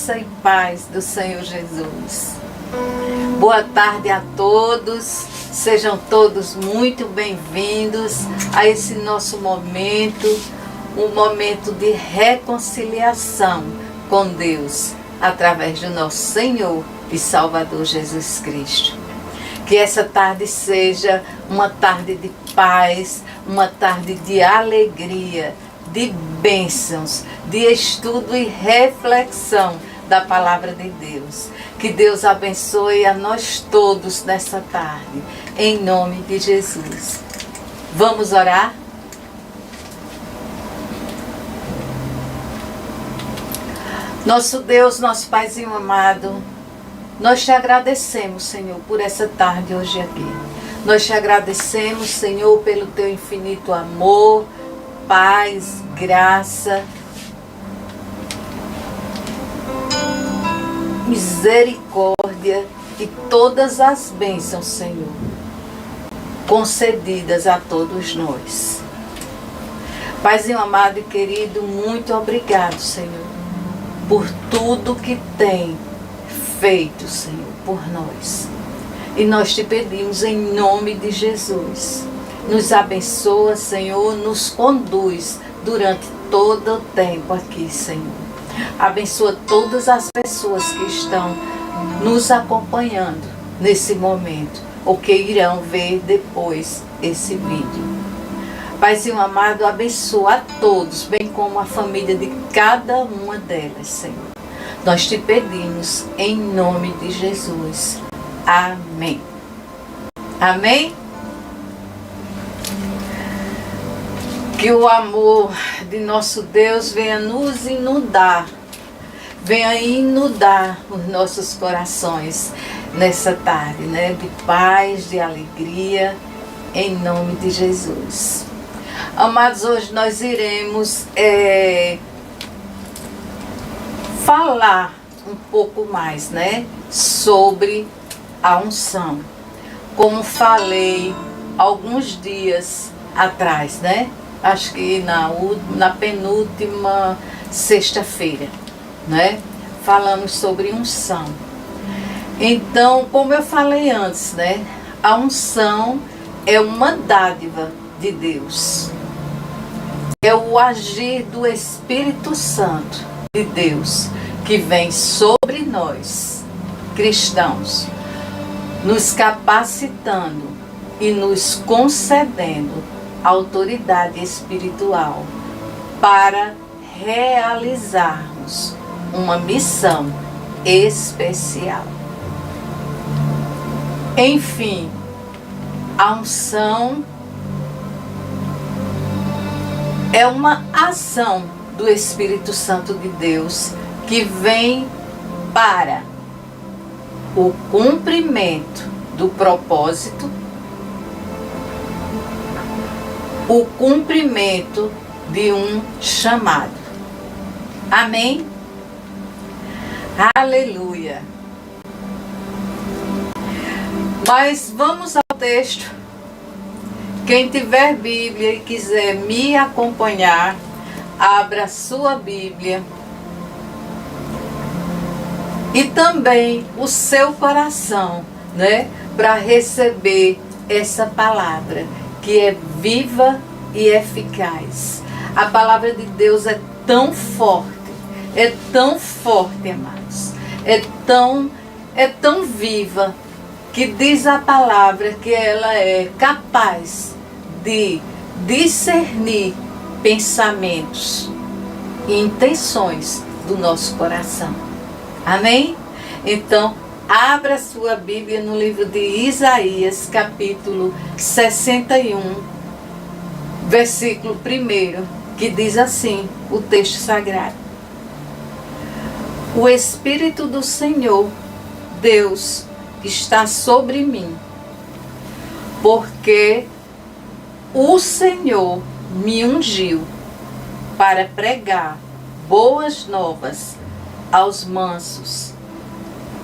Graça e paz do Senhor Jesus. Boa tarde a todos, sejam todos muito bem-vindos a esse nosso momento, um momento de reconciliação com Deus, através do nosso Senhor e Salvador Jesus Cristo. Que essa tarde seja uma tarde de paz, uma tarde de alegria, de bênçãos, de estudo e reflexão da Palavra de Deus. Que Deus abençoe a nós todos nessa tarde, em nome de Jesus. Vamos orar? Nosso Deus, nosso Paizinho amado, nós te agradecemos, Senhor, por essa tarde hoje aqui. Nós te agradecemos, Senhor, pelo teu infinito amor, paz, graça, misericórdia e todas as bênçãos, Senhor, concedidas a todos nós. Paizinho amado e querido, muito obrigado, Senhor, por tudo que tem feito, Senhor, por nós. E nós te pedimos em nome de Jesus. Nos abençoa, Senhor, nos conduz durante todo o tempo aqui, Senhor. Abençoa todas as pessoas que estão nos acompanhando nesse momento, ou que irão ver depois esse vídeo. Paizinho amado, abençoa a todos, bem como a família de cada uma delas, Senhor. Nós te pedimos em nome de Jesus. Amém. Amém? Que o amor de nosso Deus venha nos inundar, venha inundar os nossos corações nessa tarde, né? De paz, de alegria, em nome de Jesus. Amados, hoje nós iremos falar um pouco mais, né? Sobre a unção. Como falei alguns dias atrás, né? Acho que na penúltima sexta-feira, né? Falamos sobre unção. Então, como eu falei antes, né? A unção é uma dádiva de Deus. É o agir do Espírito Santo de Deus que vem sobre nós, cristãos, nos capacitando e nos concedendo autoridade espiritual para realizarmos uma missão especial. Enfim, a unção é uma ação do Espírito Santo de Deus que vem para o cumprimento do propósito, o cumprimento de um chamado. Amém? Aleluia! Mas vamos ao texto. Quem tiver Bíblia e quiser me acompanhar, abra sua Bíblia e também o seu coração, né, para receber essa palavra que é viva e eficaz. A palavra de Deus é tão forte, amados, é tão viva, que diz a palavra que ela é capaz de discernir pensamentos e intenções do nosso coração. Amém? Então, abra sua Bíblia no livro de Isaías, capítulo 61, versículo 1, que diz assim, o texto sagrado: O Espírito do Senhor, Deus, está sobre mim, porque o Senhor me ungiu para pregar boas novas aos mansos.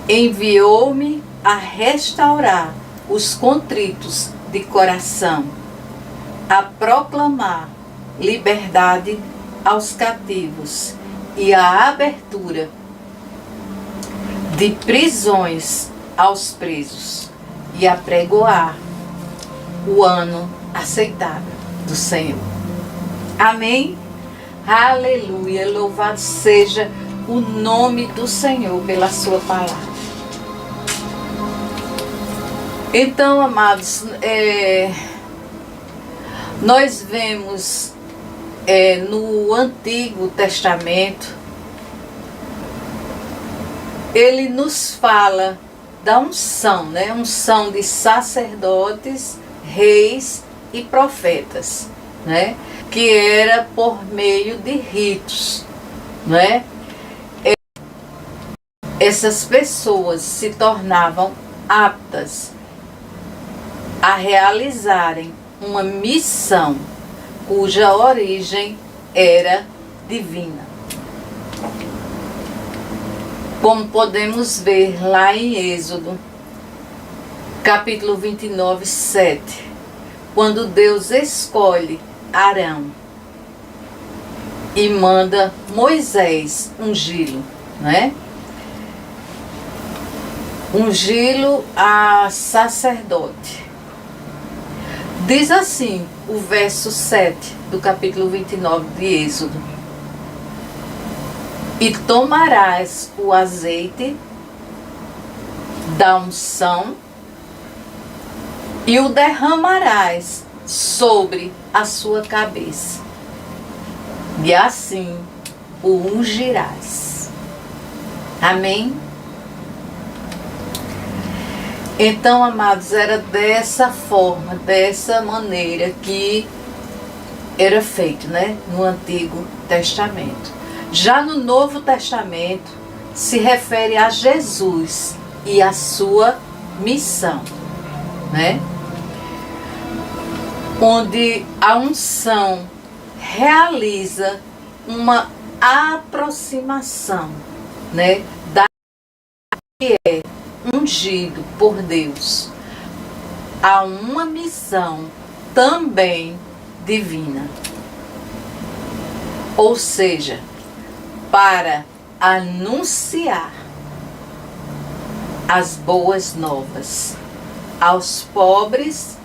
Enviou-me a restaurar os contritos de coração, a proclamar liberdade aos cativos e a abertura de prisões aos presos e apregoar o ano aceitável do Senhor. Amém? Aleluia! Louvado seja o nome do Senhor pela sua palavra. Então, amados, nós vemos no Antigo Testamento, ele nos fala da unção, né? Unção de sacerdotes, reis e profetas, né? Que era por meio de ritos, né? Essas pessoas se tornavam aptas a realizarem uma missão cuja origem era divina. Como podemos ver lá em Êxodo, capítulo 29, 7, quando Deus escolhe Arão e manda Moisés ungí-lo, né? Ungí-lo a sacerdote. Diz assim o verso 7 do capítulo 29 de Êxodo: e tomarás o azeite da unção e o derramarás sobre a sua cabeça, e assim o ungirás. Amém? Então, amados, era dessa forma, dessa maneira que era feito, né, no Antigo Testamento. Já no Novo Testamento se refere a Jesus e a sua missão, né? Onde a unção realiza uma aproximação, né, da que é ungido por Deus a uma missão também divina. Ou seja, para anunciar as boas novas aos pobres,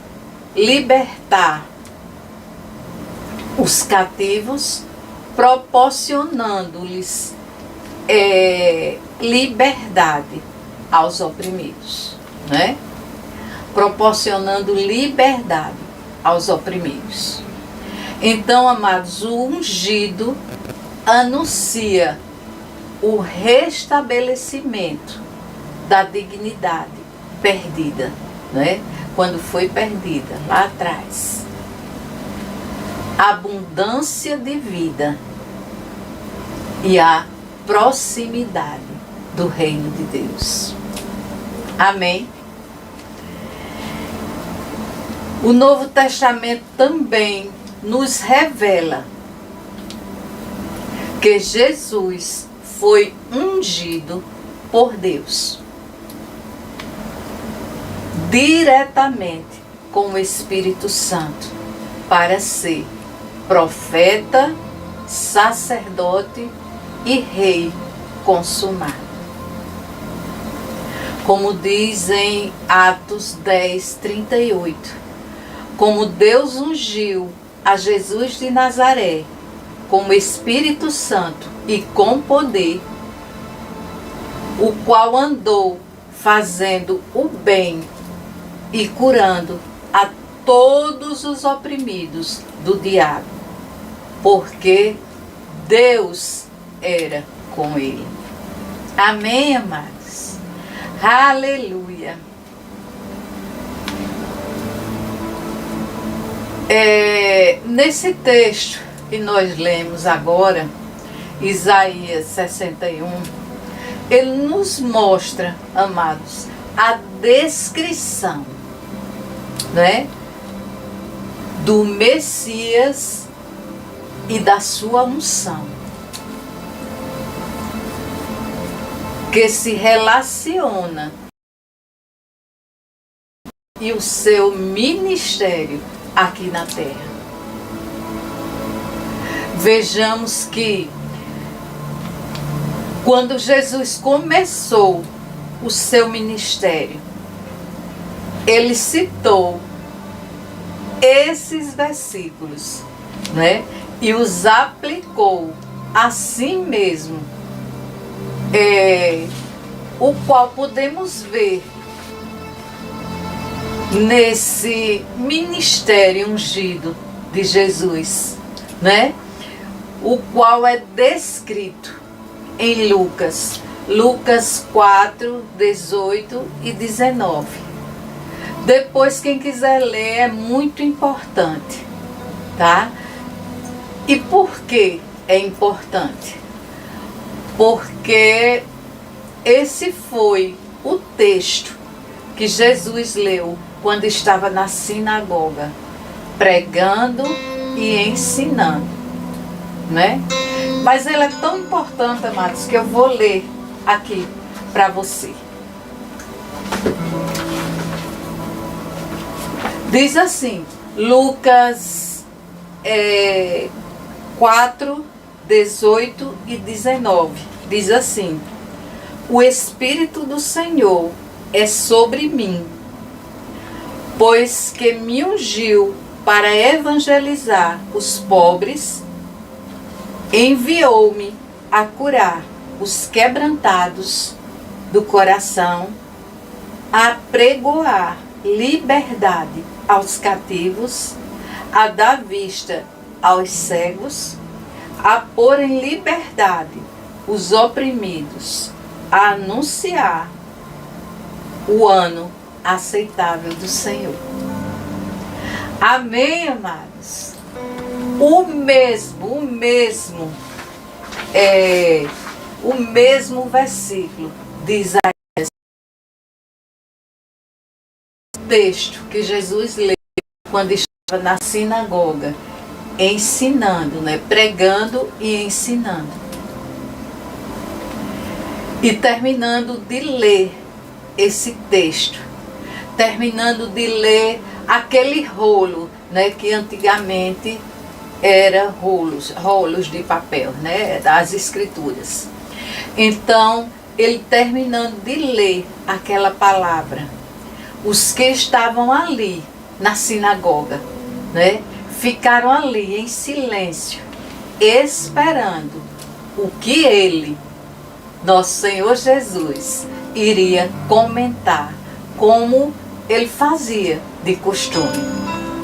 libertar os cativos, proporcionando-lhes liberdade aos oprimidos, né? Proporcionando liberdade aos oprimidos. Então, amados, o ungido anuncia o restabelecimento da dignidade perdida, né? Quando foi perdida lá atrás. Abundância de vida e a proximidade do reino de Deus. Amém? O Novo Testamento também nos revela que Jesus foi ungido por Deus diretamente com o Espírito Santo para ser profeta, sacerdote e rei consumado. Como diz em Atos 10, 38, como Deus ungiu a Jesus de Nazaré com o Espírito Santo e com poder, o qual andou fazendo o bem e curando a todos os oprimidos do diabo, porque Deus era com ele. Amém, amados? Aleluia! Nesse texto que nós lemos agora, Isaías 61, ele nos mostra, amados, a descrição, né, do Messias e da sua unção, que se relaciona e o seu ministério aqui na terra. Vejamos que quando Jesus começou o seu ministério, ele citou esses versículos, né? E os aplicou assim mesmo, o qual podemos ver nesse ministério ungido de Jesus, né? O qual é descrito em Lucas 4, 18 e 19. Depois, quem quiser ler, é muito importante, tá? E por que é importante? Porque esse foi o texto que Jesus leu quando estava na sinagoga, pregando e ensinando, né? Mas ele é tão importante, amados, que eu vou ler aqui para você. Diz assim, Lucas 4, 18 e 19. Diz assim: o Espírito do Senhor é sobre mim, pois que me ungiu para evangelizar os pobres, enviou-me a curar os quebrantados do coração, a pregoar liberdade aos cativos, a dar vista aos cegos, a pôr em liberdade os oprimidos, a anunciar o ano aceitável do Senhor. Amém, amados? O mesmo versículo de Isaías, texto que Jesus leu quando estava na sinagoga, ensinando, né? Pregando e ensinando. E terminando de ler esse texto, terminando de ler aquele rolo, né, que antigamente era rolos de papel, né, das escrituras. Então, ele terminando de ler aquela palavra, os que estavam ali na sinagoga, né, ficaram ali em silêncio, esperando o que ele, nosso Senhor Jesus, iria comentar, como ele fazia de costume,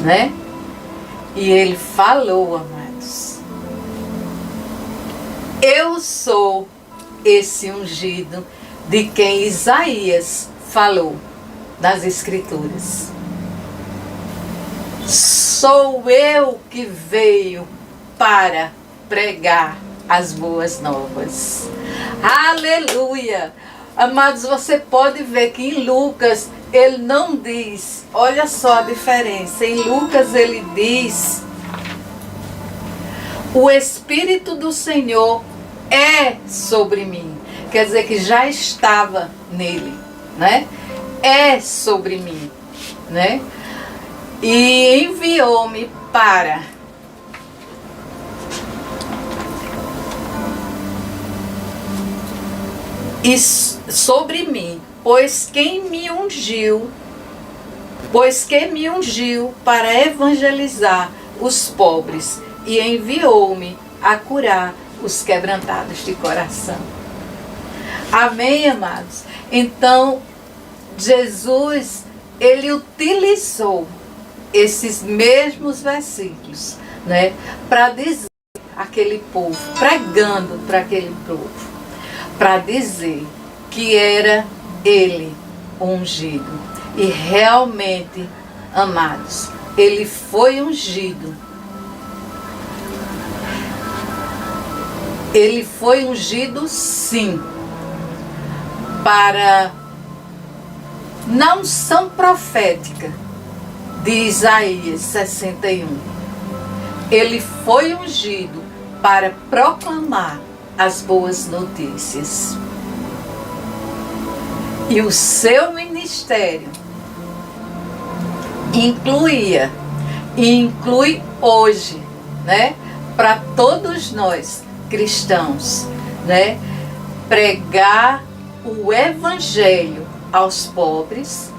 né? E ele falou, amados: eu sou esse ungido de quem Isaías falou nas Escrituras. Sou eu que veio para pregar as boas novas. Aleluia! Amados, você pode ver que em Lucas ele não diz, olha só a diferença, em Lucas ele diz: o Espírito do Senhor é sobre mim. Quer dizer que já estava nele, né? É sobre mim, né? E enviou-me para sobre mim, pois que me ungiu para evangelizar os pobres e enviou-me a curar os quebrantados de coração. Amém, amados? Então, Jesus, ele utilizou esses mesmos versículos, né, para dizer àquele povo, pregando para aquele povo, para dizer que era ele ungido. E realmente, amados, ele foi ungido. Ele foi ungido, sim, para na unção profética de Isaías 61. Ele foi ungido para proclamar as boas notícias. E o seu ministério incluía e inclui hoje, né, para todos nós cristãos, né, pregar o evangelho aos pobres,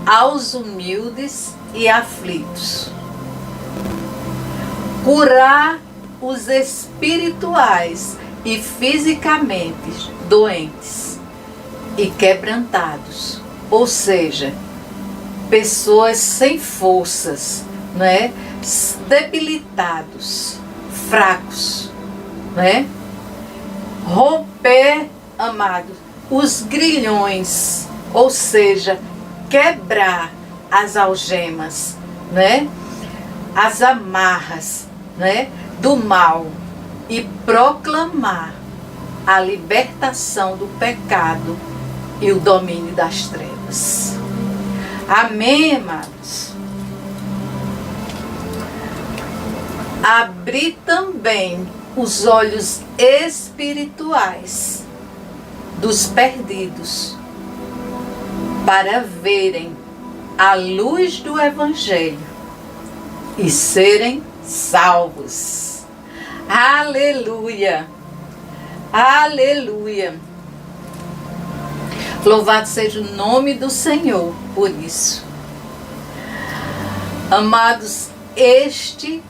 aos humildes e aflitos. Curar os espirituais e fisicamente doentes e quebrantados, ou seja, pessoas sem forças, né? Debilitados, fracos, né? Romper, amados, os grilhões, ou seja, quebrar as algemas, né? As amarras, né? Do mal e proclamar a libertação do pecado e o domínio das trevas. Amém, amados? Abrir também os olhos espirituais dos perdidos para verem a luz do Evangelho e serem salvos. Aleluia! Aleluia! Louvado seja o nome do Senhor por isso. Amados, este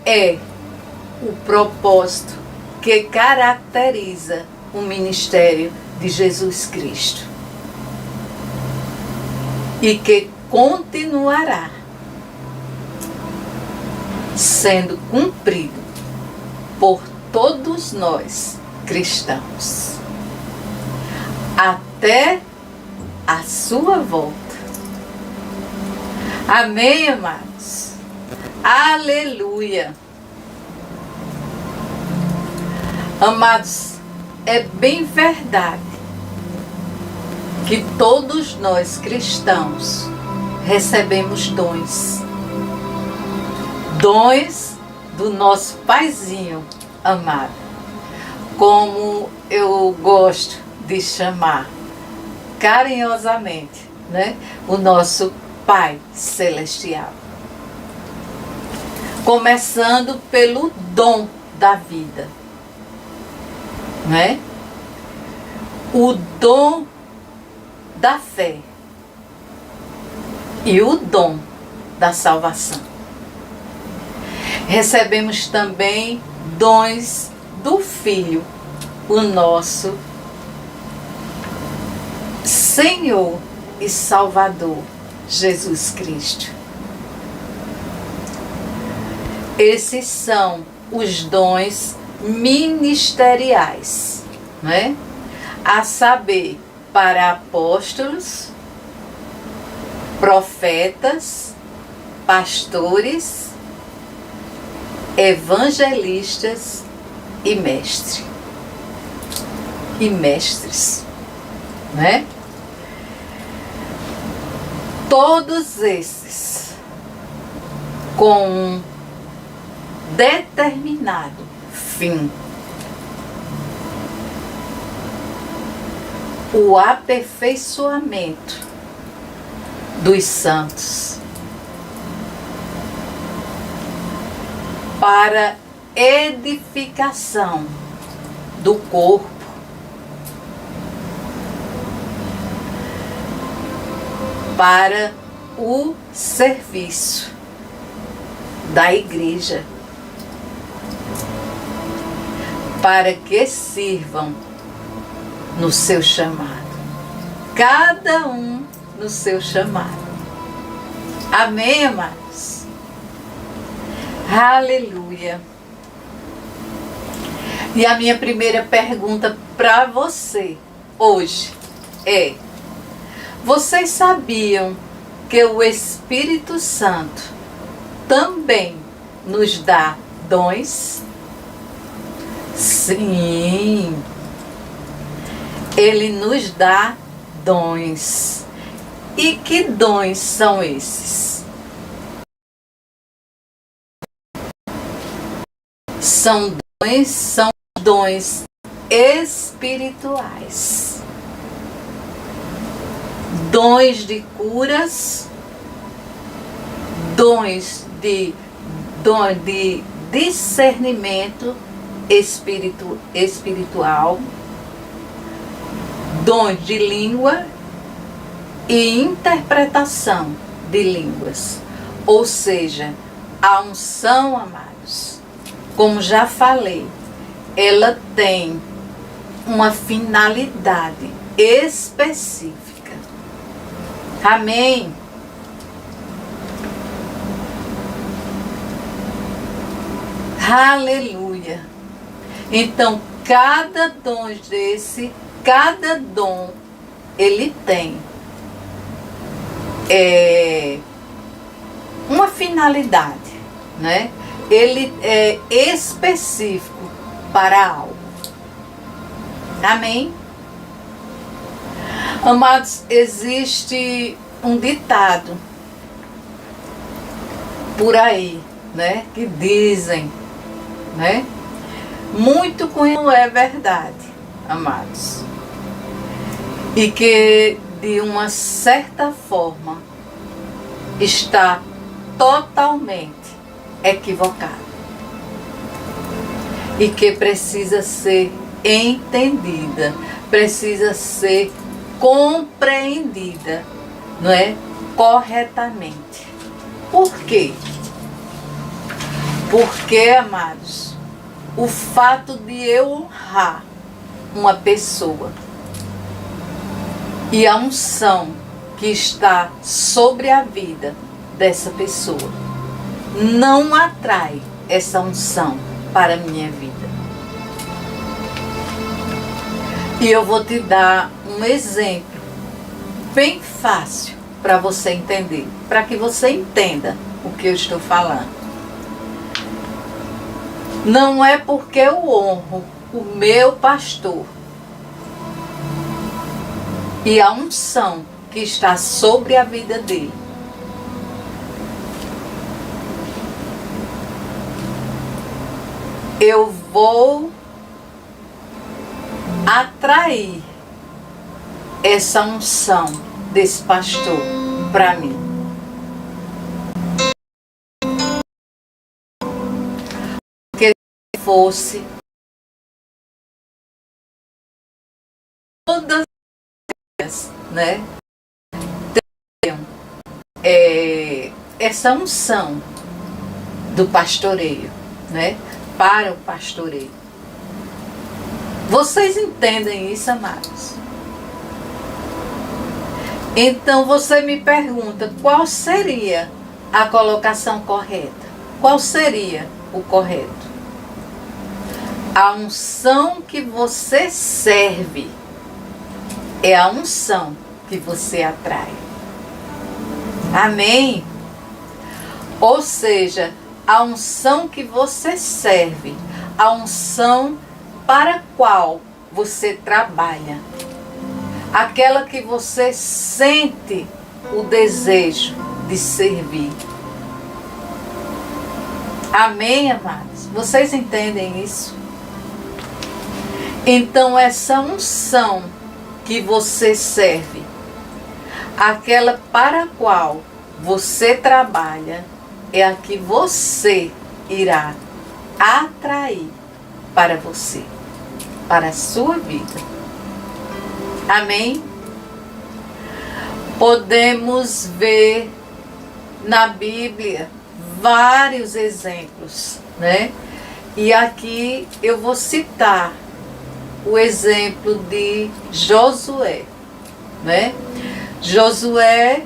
é o propósito que caracteriza o ministério de Jesus Cristo e que continuará sendo cumprido por todos nós cristãos até a sua volta. Amém, amados? Aleluia! Amados, é bem verdade que todos nós cristãos recebemos dons. Dons do nosso Paizinho amado, como eu gosto de chamar carinhosamente, né? O nosso Pai Celestial. Começando pelo dom da vida, né? O dom da fé e o dom da salvação. Recebemos também dons do Filho, o nosso Senhor e Salvador, Jesus Cristo. Esses são os dons ministeriais, né? A saber, para apóstolos, profetas, pastores, evangelistas e mestres, né? Todos esses com um determinado fim: o aperfeiçoamento dos santos para edificação do corpo, para o serviço da igreja, para que sirvam no seu chamado, cada um no seu chamado. Amém, amados? Aleluia! E a minha primeira pergunta para você hoje é: vocês sabiam que o Espírito Santo também nos dá dons? Sim, Ele nos dá dons. E que dons são esses? São dons espirituais. Dons de curas, dons de discernimento espiritual, dons de língua e interpretação de línguas. Ou seja, a unção, amados, como já falei, ela tem uma finalidade específica. Amém? Aleluia! Então, cada dom desse, cada dom, ele tem uma finalidade, né? Ele é específico para algo. Amém? Amados, existe um ditado por aí, né? Que dizem, né? Muito conhecido é verdade, amados. E que, de uma certa forma, está totalmente equivocado. E que precisa ser entendida, precisa ser compreendida, não é? Corretamente. Por quê? Porque, amados, o fato de eu honrar uma pessoa e a unção que está sobre a vida dessa pessoa não atrai essa unção para a minha vida. E eu vou te dar um exemplo bem fácil para você entender, para que você entenda o que eu estou falando. Não é porque eu honro o meu pastor e a unção que está sobre a vida dele, eu vou atrair essa unção desse pastor para mim. Porque se fosse todas as, né, teriam essa unção do pastoreio, né, para o pastoreio. Vocês entendem isso, amados? Então você me pergunta, qual seria a colocação correta? Qual seria o correto? A unção que você serve é a unção que você atrai. Amém? Ou seja, a unção que você serve, a unção para a qual você trabalha, aquela que você sente o desejo de servir. Amém, amados? Vocês entendem isso? Então, essa unção que você serve, aquela para a qual você trabalha, é a que você irá atrair para você, para a sua vida. Amém? Podemos ver na Bíblia vários exemplos, né? E aqui eu vou citar o exemplo de Josué, né? Josué,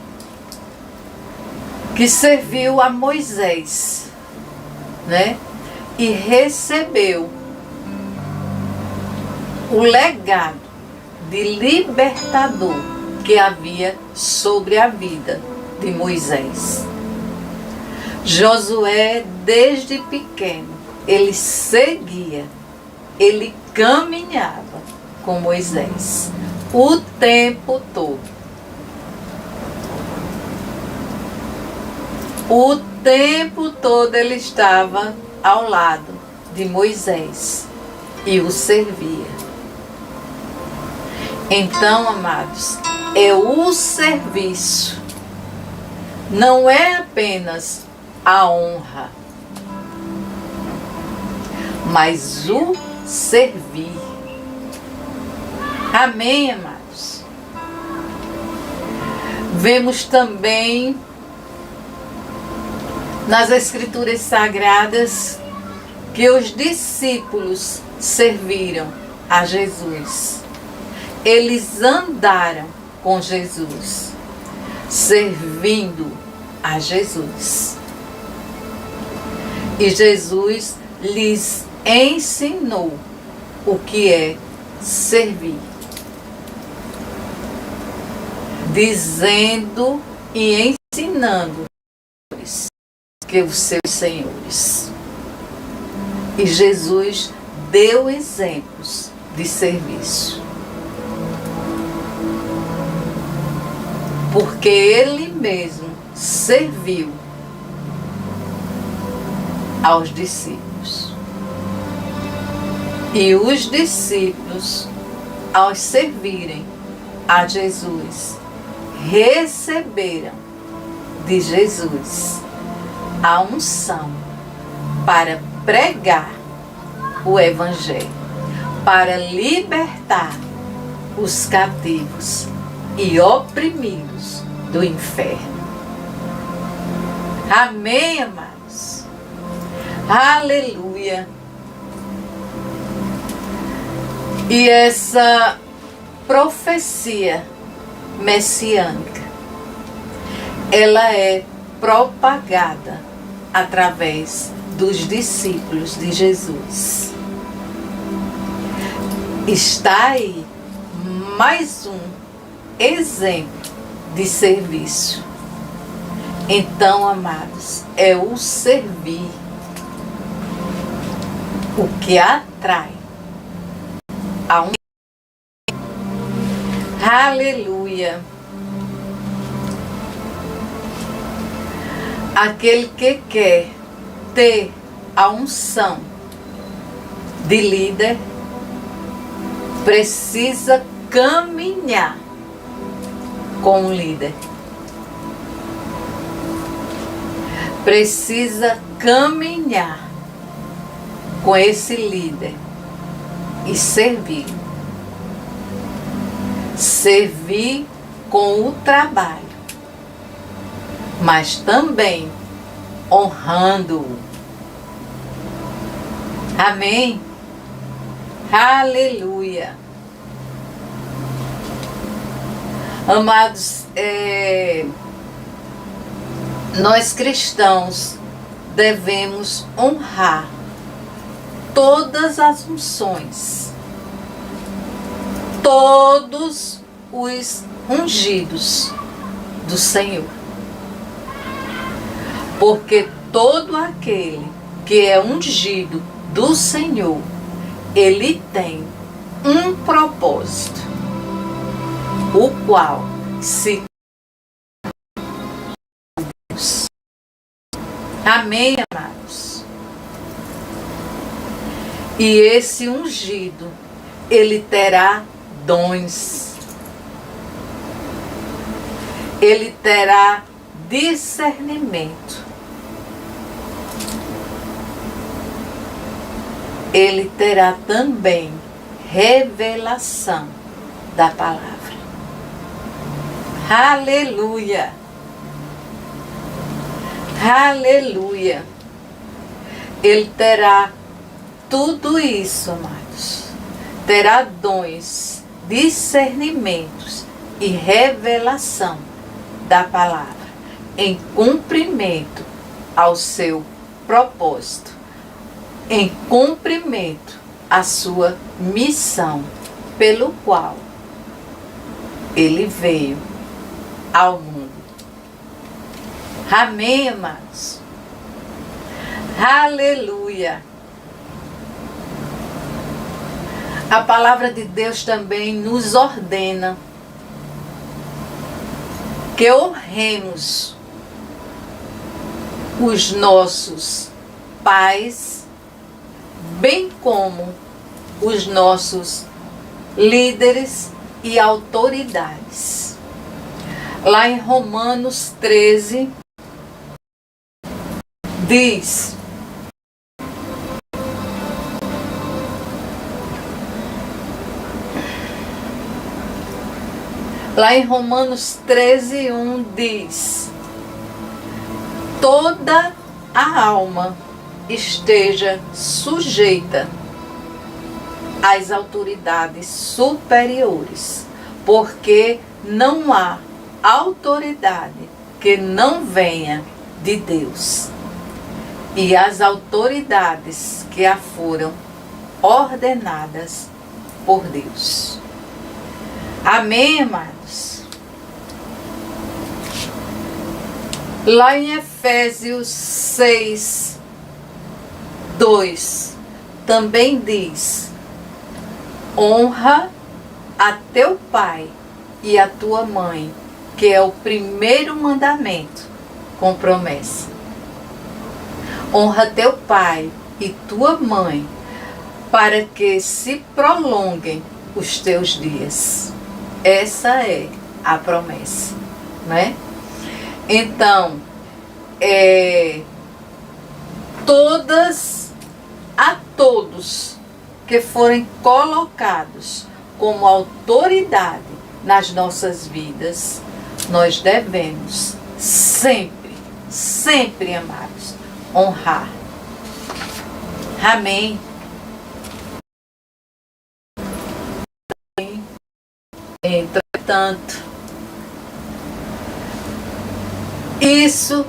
que serviu a Moisés, né? E recebeu o legado de libertador que havia sobre a vida de Moisés. Josué, desde pequeno, ele seguia, ele caminhava com Moisés o tempo todo. O tempo todo ele estava ao lado de Moisés e o servia. Então, amados, é o serviço, não é apenas a honra, mas o servir. Amém, amados? Vemos também nas Escrituras Sagradas que os discípulos serviram a Jesus. Eles andaram com Jesus, servindo a Jesus. E Jesus lhes ensinou o que é servir, dizendo e ensinando que os seus senhores. E Jesus deu exemplos de serviço, porque ele mesmo serviu aos discípulos. E os discípulos, ao servirem a Jesus, receberam de Jesus a unção para pregar o Evangelho, para libertar os cativos e oprimidos do inferno. Amém, amados? Aleluia! E essa profecia messiânica, ela é propagada através dos discípulos de Jesus. Está aí mais um exemplo de serviço. Então, amados, é o servir o que atrai a um. Aleluia! Aquele que quer ter a unção de líder precisa caminhar com o líder. Precisa caminhar com esse líder e servir. Servir com o trabalho, mas também honrando-o. Amém? Aleluia! Amados, nós cristãos devemos honrar todas as unções, todos os ungidos do Senhor. Porque todo aquele que é ungido do Senhor, ele tem um propósito, o qual se Deus. Amém, amados? E esse ungido, ele terá dons, ele terá discernimento, ele terá também revelação da palavra. Aleluia! Aleluia! Ele terá tudo isso, amados. Terá dons, discernimentos e revelação da palavra em cumprimento ao seu propósito, em cumprimento à sua missão, pelo qual ele veio ao mundo. Amém, amados? Aleluia! A palavra de Deus também nos ordena que honremos os nossos pais, bem como os nossos líderes e autoridades. Lá em Romanos 13, diz: Lá em Romanos 13:1 diz: toda a alma esteja sujeita às autoridades superiores, porque não há autoridade que não venha de Deus. E as autoridades que a foram ordenadas por Deus. Amém, amados? Lá em Efésios 6:2 também diz: honra a teu pai e a tua mãe, que é o primeiro mandamento com promessa. Honra teu pai e tua mãe, para que se prolonguem os teus dias. Essa é a promessa, né? Então, todos que forem colocados como autoridade nas nossas vidas, nós devemos sempre, sempre, amados, honrar. Amém. Entretanto, isso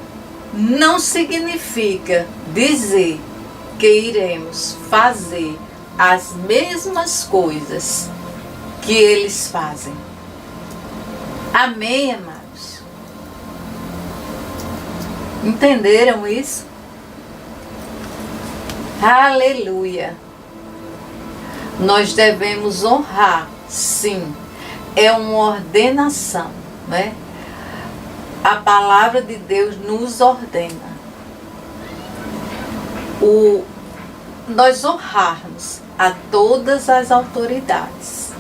não significa dizer que iremos fazer as mesmas coisas que eles fazem. Amém, amados? Entenderam isso? Aleluia! Nós devemos honrar, sim. É uma ordenação, né? A palavra de Deus nos ordena. Nós honrarmos a todas as autoridades.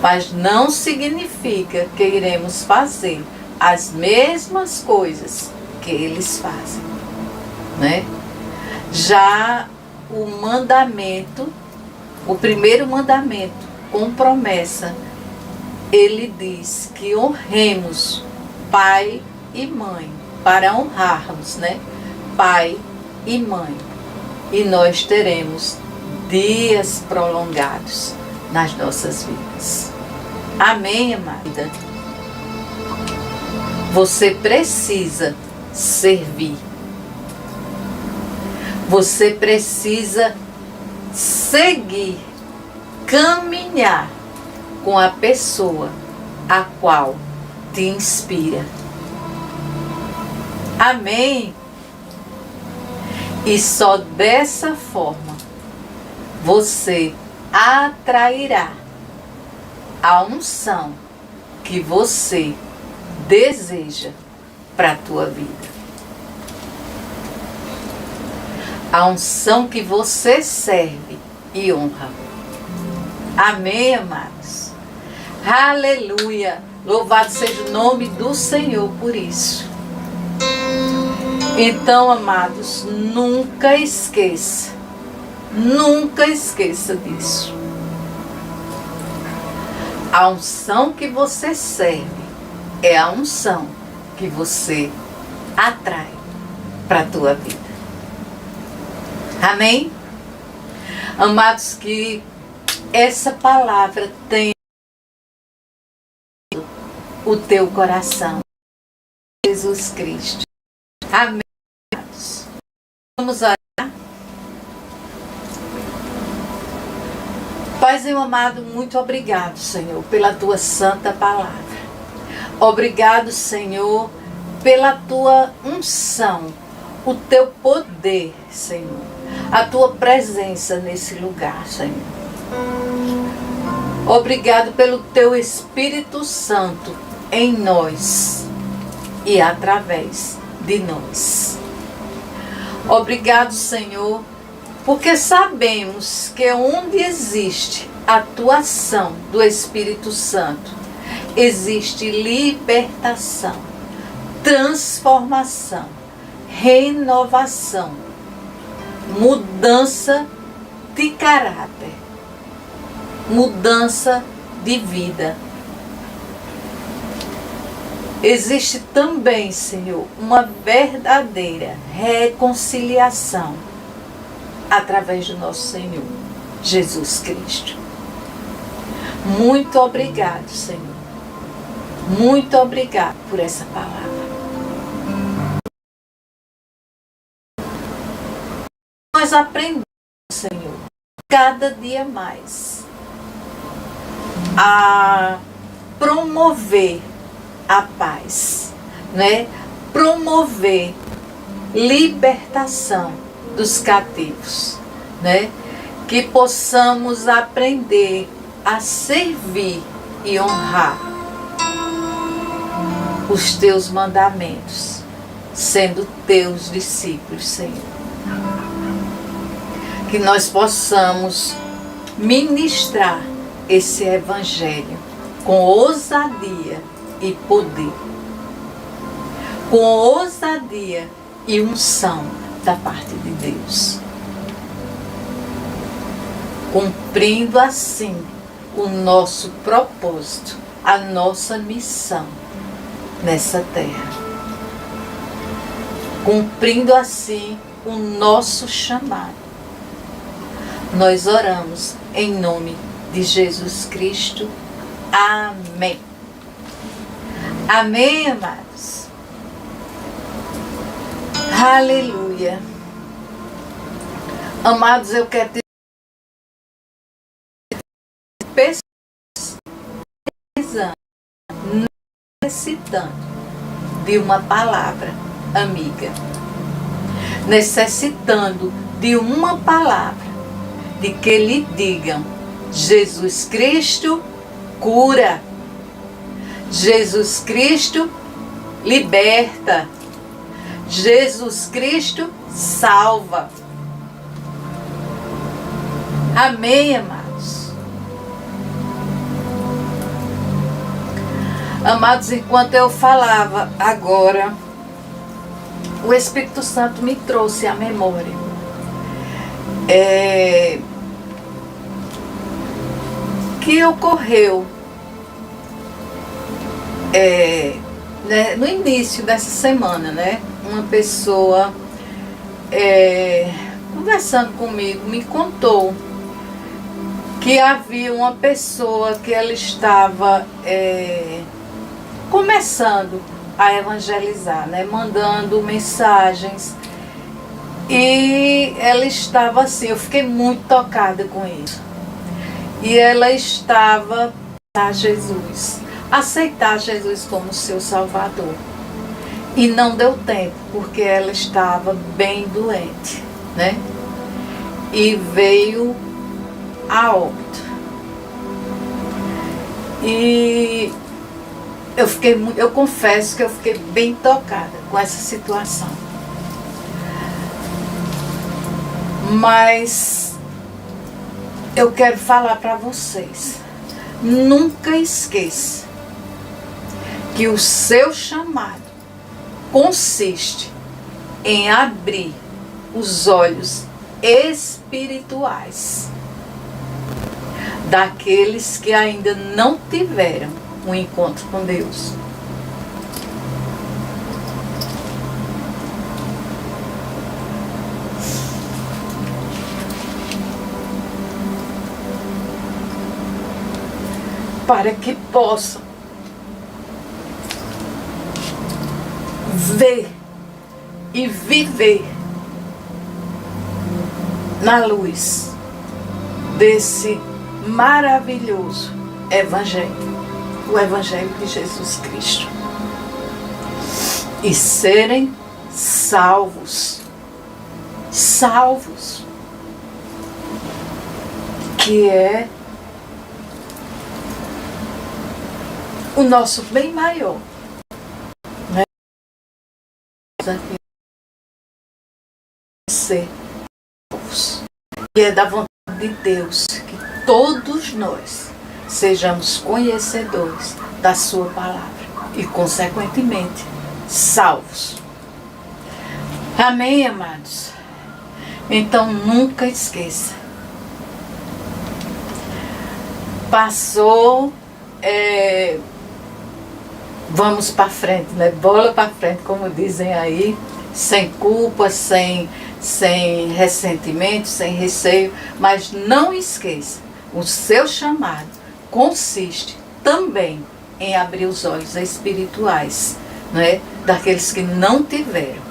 Mas não significa que iremos fazer as mesmas coisas que eles fazem, né? Já o mandamento, o primeiro mandamento com promessa, ele diz que honremos pai e mãe, para honrarmos, né? Pai e mãe. E nós teremos dias prolongados nas nossas vidas. Amém, amada? Você precisa servir. Você precisa seguir, caminhar com a pessoa a qual te inspira. Amém? E só dessa forma você atrairá a unção que você deseja para a tua vida. A unção que você serve e honra. Amém, amados? Aleluia! Louvado seja o nome do Senhor por isso. Então, amados, nunca esqueça disso. A unção que você serve é a unção que você atrai para a tua vida. Amém? Amados, que essa palavra tenha o teu coração. Jesus Cristo. Amém. Vamos orar. Paizinho amado, muito obrigado, Senhor, pela tua santa palavra. Obrigado, Senhor, pela tua unção, o teu poder, Senhor, a tua presença nesse lugar, Senhor. Obrigado pelo teu Espírito Santo em nós e através de nós. Obrigado, Senhor, porque sabemos que onde existe a atuação do Espírito Santo, existe libertação, transformação, renovação, mudança de caráter, mudança de vida. existe também, Senhor, uma verdadeira reconciliação através do nosso Senhor Jesus Cristo. Muito obrigado, Senhor. Muito obrigado por essa palavra. Nós aprendemos, Senhor, cada dia mais a promover a paz, né? Promover libertação dos cativos, né? Que possamos aprender a servir e honrar os teus mandamentos, sendo teus discípulos, Senhor. Que nós possamos ministrar esse evangelho com ousadia e poder, com ousadia e unção da parte de Deus, cumprindo assim o nosso propósito, a nossa missão nessa terra, cumprindo assim o nosso chamado. Nós oramos em nome de Jesus Cristo. Amém. Amém, amados. Aleluia. Amados, eu quero te pessoas necessitando de uma palavra amiga, necessitando de uma palavra de que lhe digam: Jesus Cristo cura, Jesus Cristo liberta, Jesus Cristo salva. Amém, amados? Amados, enquanto eu falava agora, o Espírito Santo me trouxe à memória que ocorreu né, no início dessa semana, né? Uma pessoa conversando comigo me contou que havia uma pessoa que ela estava começando a evangelizar, né? Mandando mensagens, e ela estava assim, eu fiquei muito tocada com isso. E ela estava aceitar Jesus como seu Salvador. E não deu tempo, porque ela estava bem doente, né? E veio a óbito. E eu confesso que eu fiquei bem tocada com essa situação. Mas eu quero falar para vocês, nunca esqueça que o seu chamado consiste em abrir os olhos espirituais daqueles que ainda não tiveram um encontro com Deus. Para que possam ver e viver na luz desse maravilhoso Evangelho, o Evangelho de Jesus Cristo, e serem salvos, que é o nosso bem maior, né? Ser salvos. E é da vontade de Deus que todos nós sejamos conhecedores da sua palavra e, consequentemente, salvos. Amém, amados? Então, nunca esqueça. vamos para frente, né? Bola para frente, como dizem aí, sem culpa, sem ressentimento, sem receio, mas não esqueça, o seu chamado consiste também em abrir os olhos espirituais, né? Daqueles que não tiveram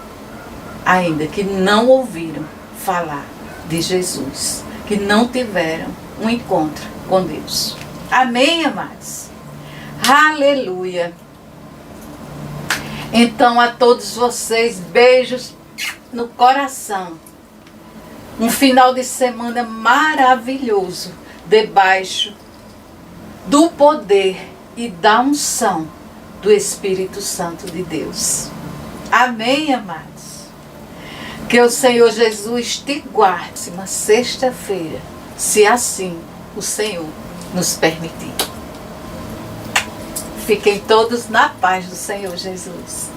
ainda, que não ouviram falar de Jesus, que não tiveram um encontro com Deus. Amém, amados? Aleluia! Então, a todos vocês, beijos no coração. Um final de semana maravilhoso, debaixo do poder e da unção do Espírito Santo de Deus. Amém, amados? Que o Senhor Jesus te guarde uma sexta-feira, se assim o Senhor nos permitir. Fiquem todos na paz do Senhor Jesus.